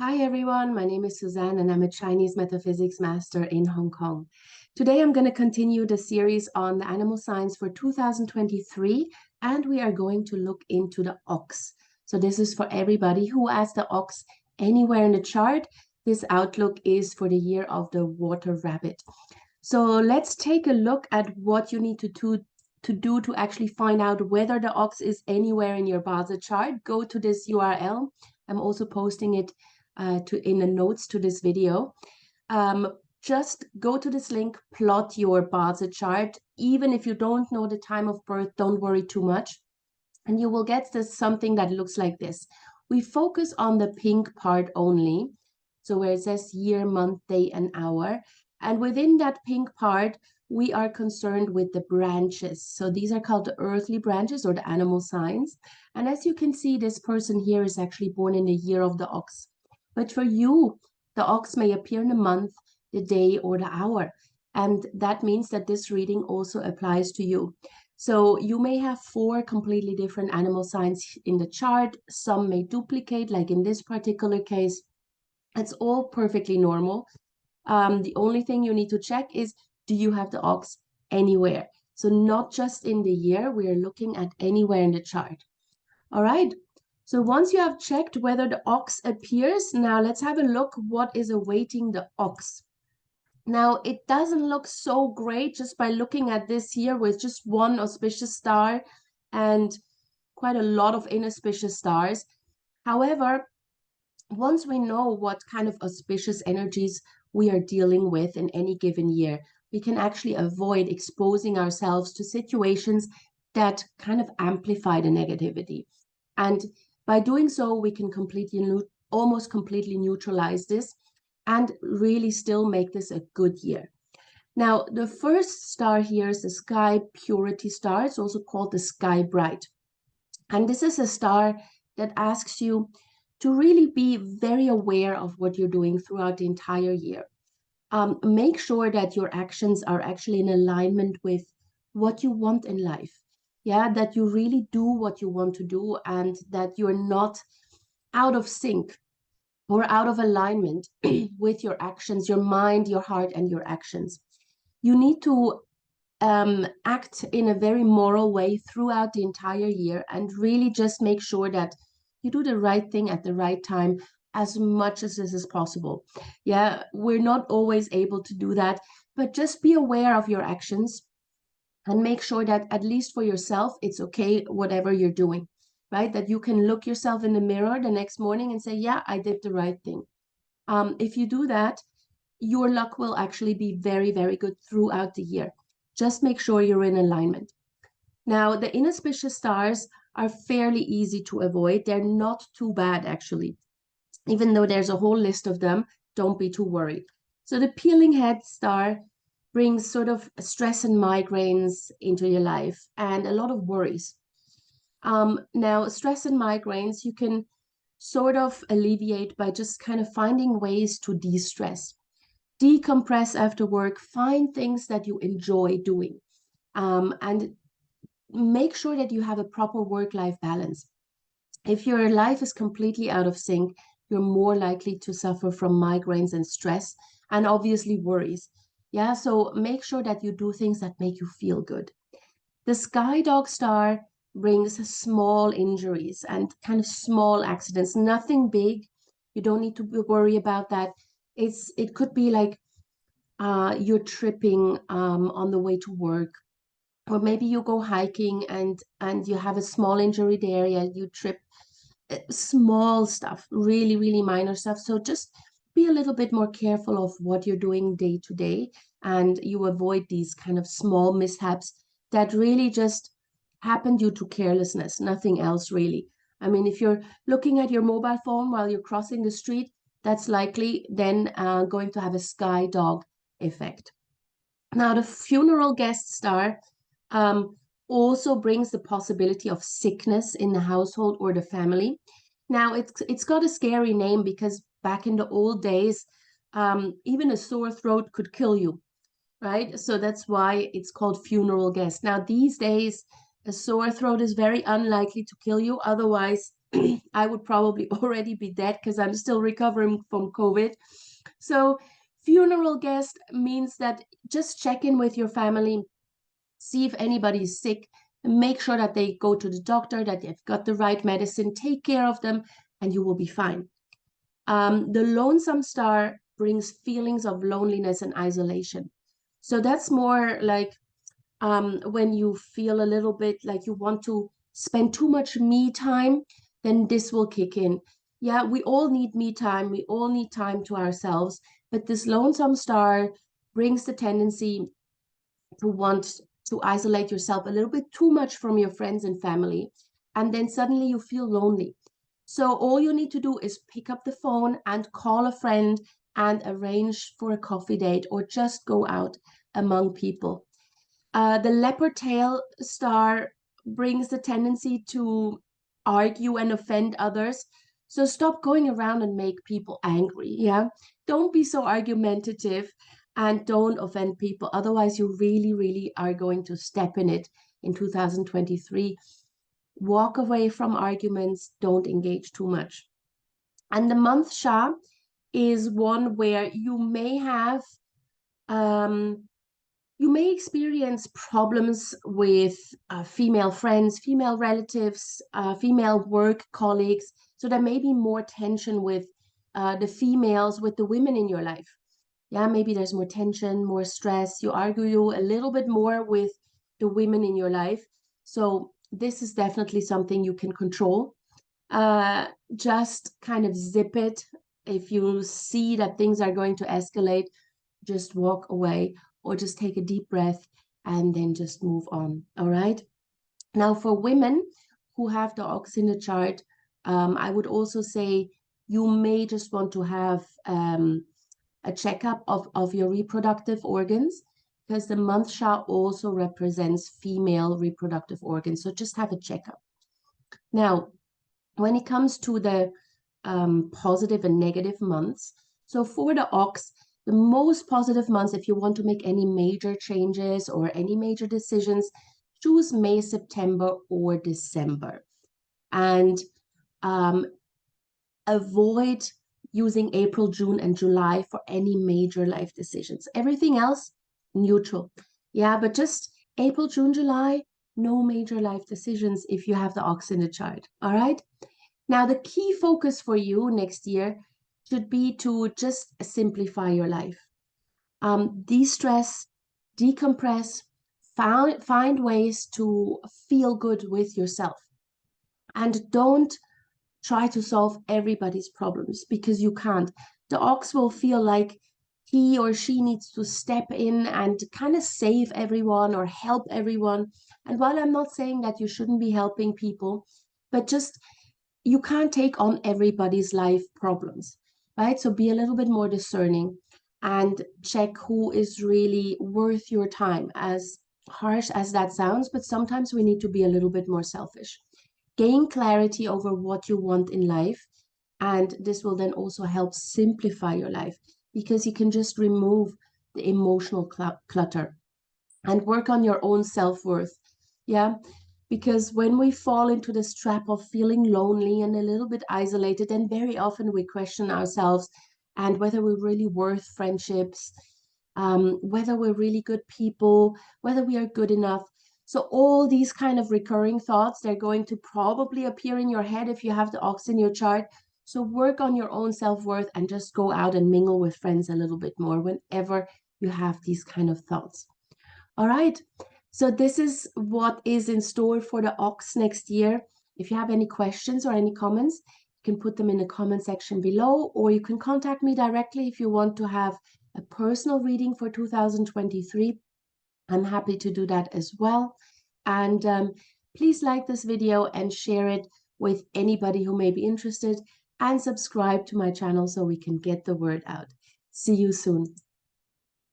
Hi everyone, my name is Suzanne and I'm a Chinese metaphysics master in Hong Kong. Today I'm going to continue the series on the animal signs for 2023 and we are going to look into the ox. So this is for everybody who has the ox anywhere in the chart. This outlook is for the year of the water rabbit. So let's take a look at what you need to do to actually find out whether the ox is anywhere in your Bazi chart. Go to this URL. I'm also posting it in the notes to this video. Just go to this link, plot your Bazi chart. Even if you don't know the time of birth, don't worry too much. And you will get something that looks like this. We focus on the pink part only. So where it says year, month, day, and hour. And within that pink part, we are concerned with the branches. So these are called the earthly branches or the animal signs. And as you can see, this person here is actually born in the year of the ox. But for you, the ox may appear in the month, the day, or the hour. And that means that this reading also applies to you. So you may have 4 completely different animal signs in the chart. Some may duplicate, like in this particular case. It's all perfectly normal. The only thing you need to check is, do you have the ox anywhere? So not just in the year, we are looking at anywhere in the chart. All right. So once you have checked whether the ox appears, now let's have a look what is awaiting the ox. Now, it doesn't look so great just by looking at this here with just one auspicious star and quite a lot of inauspicious stars. However, once we know what kind of auspicious energies we are dealing with in any given year, we can actually avoid exposing ourselves to situations that kind of amplify the negativity. And by doing so, we can almost completely neutralize this and really still make this a good year. Now, the first star here is the Sky Purity Star. It's also called the Sky Bright. And this is a star that asks you to really be very aware of what you're doing throughout the entire year. Make sure that your actions are actually in alignment with what you want in life. Yeah, that you really do what you want to do and that you're not out of sync or out of alignment with your actions, your mind, your heart, and your actions. You need to act in a very moral way throughout the entire year and really just make sure that you do the right thing at the right time as much as this is possible. Yeah, we're not always able to do that, but just be aware of your actions and make sure that at least for yourself, it's okay, whatever you're doing, right? That you can look yourself in the mirror the next morning and say, yeah, I did the right thing. If you do that, your luck will actually be very, very good throughout the year. Just make sure you're in alignment. Now, the inauspicious stars are fairly easy to avoid. They're not too bad, actually. Even though there's a whole list of them, don't be too worried. So the peeling head star brings sort of stress and migraines into your life and a lot of worries. Now, stress and migraines, you can sort of alleviate by just kind of finding ways to de-stress. Decompress after work, find things that you enjoy doing, and make sure that you have a proper work-life balance. If your life is completely out of sync, you're more likely to suffer from migraines and stress and obviously worries. Yeah, so make sure that you do things that make you feel good. The Sky Dog star brings small injuries and kind of small accidents, nothing big. You don't need to worry about that. It could be like you're tripping on the way to work, or maybe you go hiking and you have a small injury there, yeah, you trip. Small stuff, really, really minor stuff. So just be a little bit more careful of what you're doing day to day, and you avoid these kind of small mishaps that really just happen due to carelessness, nothing else really. I mean, if you're looking at your mobile phone while you're crossing the street, that's likely then going to have a sky dog effect. Now, the funeral guest star also brings the possibility of sickness in the household or the family. Now, it's got a scary name because back in the old days, even a sore throat could kill you, right? So that's why it's called funeral guest. Now, these days, a sore throat is very unlikely to kill you. Otherwise, I would probably already be dead because I'm still recovering from COVID. So funeral guest means that just check in with your family, see if anybody is sick, and make sure that they go to the doctor, that they've got the right medicine, take care of them, and you will be fine. The lonesome star brings feelings of loneliness and isolation. So that's more like when you feel a little bit like you want to spend too much me time, then this will kick in. Yeah, we all need me time. We all need time to ourselves. But this lonesome star brings the tendency to want to isolate yourself a little bit too much from your friends and family. And then suddenly you feel lonely. So all you need to do is pick up the phone and call a friend and arrange for a coffee date or just go out among people. The leopard tail star brings the tendency to argue and offend others. So stop going around and make people angry. Yeah. Don't be so argumentative and don't offend people. Otherwise, you really, really are going to step in it in 2023. Walk away from arguments. Don't engage too much. And the month Shah is one where um, you may experience problems with female friends, female relatives, female work colleagues. So there may be more tension with the females, with the women in your life. Yeah, maybe there's more tension, more stress. You argue a little bit more with the women in your life. So this is definitely something you can control. Just kind of zip it. If you see that things are going to escalate, just walk away or just take a deep breath and then just move on. All right. Now, for women who have the ox in the chart, I would also say you may just want to have a checkup of your reproductive organs because the month Shah also represents female reproductive organs. So just have a checkup. Now, when it comes to the positive and negative months, so for the ox, the most positive months, if you want to make any major changes or any major decisions, choose May, September, or December. And avoid using April, June, and July for any major life decisions. Everything else, neutral. Yeah, but just April, June, July, no major life decisions if you have the ox in the chart. All right. Now, the key focus for you next year should be to just simplify your life. De-stress, decompress, find ways to feel good with yourself. And don't try to solve everybody's problems because you can't. The ox will feel like he or she needs to step in and kind of save everyone or help everyone. And while I'm not saying that you shouldn't be helping people, but just you can't take on everybody's life problems, right? So be a little bit more discerning and check who is really worth your time, as harsh as that sounds, but sometimes we need to be a little bit more selfish. Gain clarity over what you want in life, and this will then also help simplify your life because you can just remove the emotional clutter and work on your own self-worth. Yeah, because when we fall into this trap of feeling lonely and a little bit isolated, then very often we question ourselves and whether we're really worth friendships, whether we're really good people, whether we are good enough. So all these kind of recurring thoughts, they're going to probably appear in your head if you have the ox in your chart. So work on your own self-worth and just go out and mingle with friends a little bit more whenever you have these kind of thoughts. All right. So this is what is in store for the ox next year. If you have any questions or any comments, you can put them in the comment section below, or you can contact me directly if you want to have a personal reading for 2023. I'm happy to do that as well. And please like this video and share it with anybody who may be interested, and subscribe to my channel so we can get the word out. See you soon.